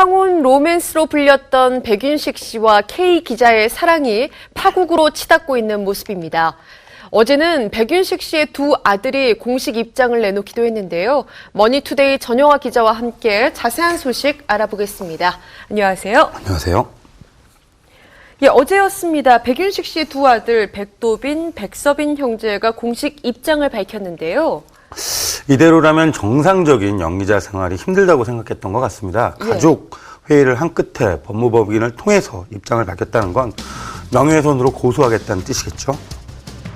황혼 로맨스로 불렸던 백윤식 씨와 K 기자의 사랑이 파국으로 치닫고 있는 모습입니다. 어제는 백윤식 씨의 두 아들이 공식 입장을 내놓기도 했는데요. 머니투데이 전영화 기자와 함께 자세한 소식 알아보겠습니다. 안녕하세요. 안녕하세요. 예, 어제였습니다. 백윤식 씨의 두 아들 백도빈, 백서빈 형제가 공식 입장을 밝혔는데요. 이대로라면 정상적인 연기자 생활이 힘들다고 생각했던 것 같습니다. 가족 회의를 한 끝에 법무법인을 통해서 입장을 밝혔다는 건 명예훼손으로 고소하겠다는 뜻이겠죠.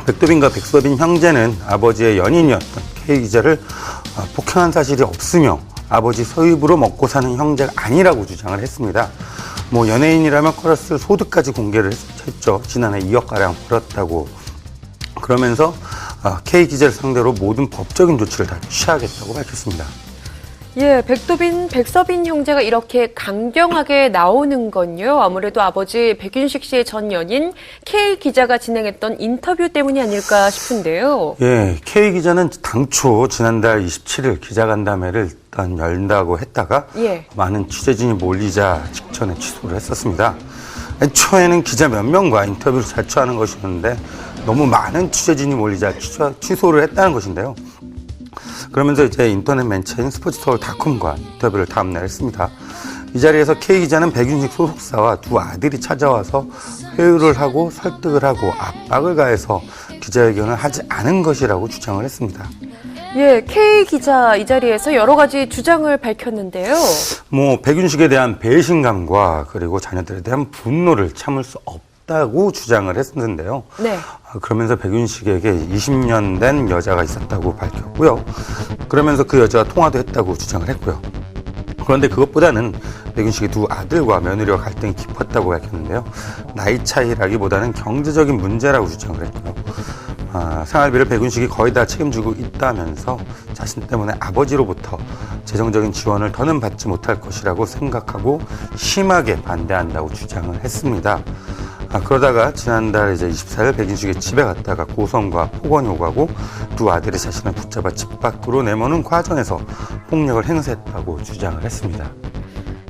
백도빈과 백서빈 형제는 아버지의 연인이었던 K 기자를 폭행한 사실이 없으며 아버지 소유으로 먹고 사는 형제가 아니라고 주장을 했습니다. 연예인이라면 끌었을 소득까지 공개를 했죠. 지난해 2억가량 벌었다고. 그러면서 K 기자를 상대로 모든 법적인 조치를 다 취하겠다고 밝혔습니다. 예, 백도빈, 백서빈 형제가 이렇게 강경하게 나오는 건요. 아무래도 아버지 백윤식 씨의 전 연인 K 기자가 진행했던 인터뷰 때문이 아닐까 싶은데요. 예, K 기자는 당초 지난달 27일 기자간담회를 일단 열다고 했다가 많은 취재진이 몰리자 직전에 취소를 했었습니다. 애초에는 기자 몇 명과 인터뷰를 자처하는 것이었는데 너무 많은 취재진이 몰리자 취소를 했다는 것인데요. 그러면서 이제 인터넷 매체인 스포츠서울닷컴과 인터뷰를 다음날 했습니다. 이 자리에서 K 기자는 백윤식 소속사와 두 아들이 찾아와서 회유를 하고 설득을 하고 압박을 가해서 기자회견을 하지 않은 것이라고 주장을 했습니다. 예, K 기자 이 자리에서 여러 가지 주장을 밝혔는데요. 백윤식에 대한 배신감과 그리고 자녀들에 대한 분노를 참을 수 없다고 주장을 했는데요. 네. 그러면서 백윤식에게 20년 된 여자가 있었다고 밝혔고요. 그러면서 그 여자와 통화도 했다고 주장을 했고요. 그런데 그것보다는 백윤식의 두 아들과 며느리와 갈등이 깊었다고 밝혔는데요. 나이 차이라기보다는 경제적인 문제라고 주장을 했고요. 생활비를 백윤식이 거의 다 책임지고 있다면서 자신 때문에 아버지로부터 재정적인 지원을 더는 받지 못할 것이라고 생각하고 심하게 반대한다고 주장을 했습니다. 그러다가 지난달 24일 백윤식의 집에 갔다가 고성과 폭언이 오가고 두 아들이 자신을 붙잡아 집 밖으로 내모는 과정에서 폭력을 행사했다고 주장을 했습니다.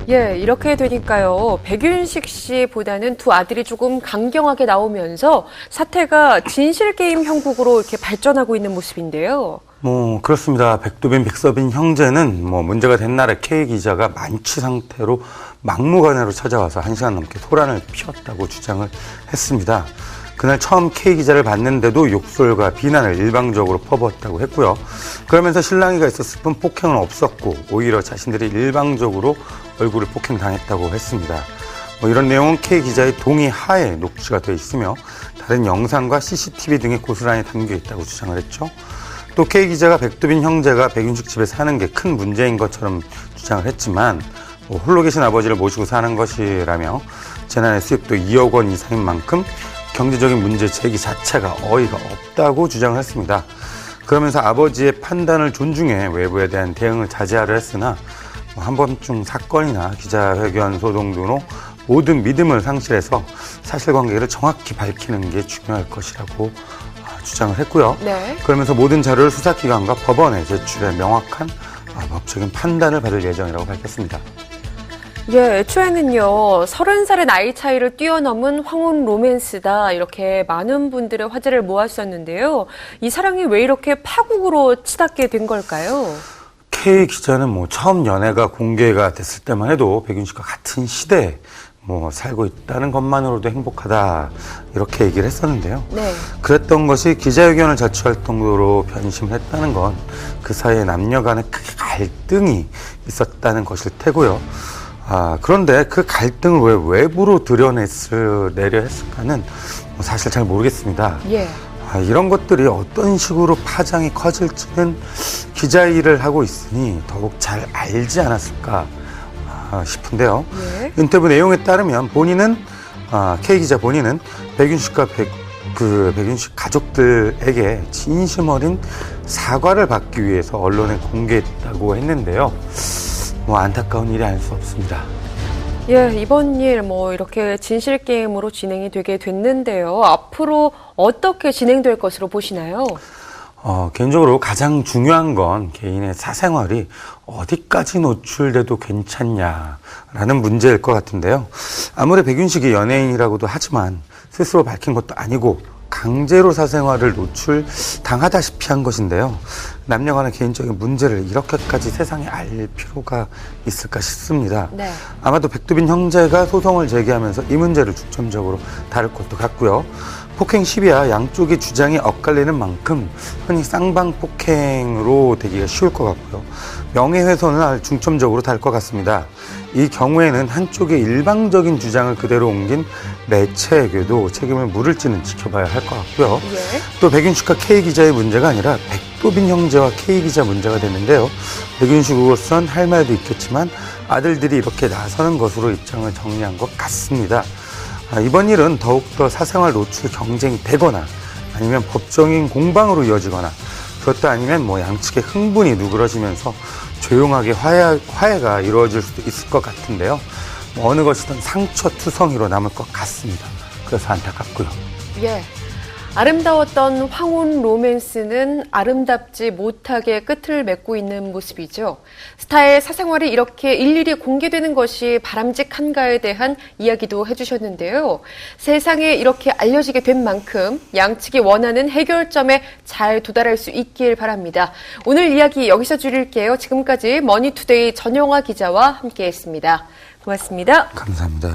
예, 이렇게 되니까요. 백윤식 씨보다는 두 아들이 조금 강경하게 나오면서 사태가 진실게임 형국으로 이렇게 발전하고 있는 모습인데요. 그렇습니다. 백도빈, 백서빈 형제는 문제가 된 날에 K 기자가 만취 상태로 막무가내로 찾아와서 1시간 넘게 소란을 피웠다고 주장을 했습니다. 그날 처음 K 기자를 봤는데도 욕설과 비난을 일방적으로 퍼부었다고 했고요. 그러면서 실랑이가 있었을 뿐 폭행은 없었고 오히려 자신들이 일방적으로 얼굴을 폭행당했다고 했습니다. 이런 내용은 K 기자의 동의 하에 녹취가 되어 있으며 다른 영상과 CCTV 등이 고스란히 담겨 있다고 주장을 했죠. 또 K 기자가 백도빈 형제가 백윤식 집에 사는 게 큰 문제인 것처럼 주장을 했지만 홀로 계신 아버지를 모시고 사는 것이라며 재난의 수입도 2억 원 이상인 만큼 경제적인 문제 제기 자체가 어이가 없다고 주장을 했습니다. 그러면서 아버지의 판단을 존중해 외부에 대한 대응을 자제하려 했으나 한 번쯤 사건이나 기자회견 소동 등으로 모든 믿음을 상실해서 사실관계를 정확히 밝히는 게 중요할 것이라고 주장을 했고요. 그러면서 모든 자료를 수사기관과 법원에 제출해 명확한 법적인 판단을 받을 예정이라고 밝혔습니다. 예, 애초에는요, 30살의 나이 차이를 뛰어넘은 황혼 로맨스다, 이렇게 많은 분들의 화제를 모았었는데요. 이 사랑이 왜 이렇게 파국으로 치닫게 된 걸까요? K 기자는 처음 연애가 공개가 됐을 때만 해도 백윤식과 같은 시대에 살고 있다는 것만으로도 행복하다, 이렇게 얘기를 했었는데요. 그랬던 것이 기자회견을 자처할 정도로 변심을 했다는 건 그 사이에 남녀 간에 크게 갈등이 있었다는 것일 테고요. 그런데 그 갈등을 왜 외부로 내려 했을까는 사실 잘 모르겠습니다. 이런 것들이 어떤 식으로 파장이 커질지는 기자 일을 하고 있으니 더욱 잘 알지 않았을까 싶은데요. 인터뷰 내용에 따르면 K 기자 본인은 백윤식과 백윤식 가족들에게 진심 어린 사과를 받기 위해서 언론에 공개했다고 했는데요. 안타까운 일이 아닐 수 없습니다. 예, 이번 일 이렇게 진실 게임으로 진행이 되게 됐는데요. 앞으로 어떻게 진행될 것으로 보시나요? 개인적으로 가장 중요한 건 개인의 사생활이 어디까지 노출돼도 괜찮냐라는 문제일 것 같은데요. 아무리 백윤식이 연예인이라고도 하지만 스스로 밝힌 것도 아니고 강제로 사생활을 노출당하다시피 한 것인데요. 남녀 간의 개인적인 문제를 이렇게까지 세상에 알 필요가 있을까 싶습니다. 네. 아마도 백두빈 형제가 소송을 제기하면서 이 문제를 중점적으로 다룰 것도 같고요. 폭행 시비와 양쪽의 주장이 엇갈리는 만큼 흔히 쌍방폭행으로 되기가 쉬울 것 같고요. 명예훼손을 중점적으로 다룰 것 같습니다. 이 경우에는 한쪽의 일방적인 주장을 그대로 옮긴 매체에게도 책임을 물을지는 지켜봐야 할 것 같고요. 예. 또 백윤식과 K기자의 문제가 아니라 백도빈 형제와 K기자 문제가 됐는데요. 백윤식으로선 할 말도 있겠지만 아들들이 이렇게 나서는 것으로 입장을 정리한 것 같습니다. 이번 일은 더욱더 사생활 노출 경쟁이 되거나 아니면 법적인 공방으로 이어지거나 그것도 아니면 양측의 흥분이 누그러지면서 조용하게 화해가 이루어질 수도 있을 것 같은데요. 어느 것이든 상처투성이로 남을 것 같습니다. 그래서 안타깝고요. 예. 아름다웠던 황혼 로맨스는 아름답지 못하게 끝을 맺고 있는 모습이죠. 스타의 사생활이 이렇게 일일이 공개되는 것이 바람직한가에 대한 이야기도 해주셨는데요. 세상에 이렇게 알려지게 된 만큼 양측이 원하는 해결점에 잘 도달할 수 있길 바랍니다. 오늘 이야기 여기서 줄일게요. 지금까지 머니투데이 전영화 기자와 함께했습니다. 고맙습니다. 감사합니다.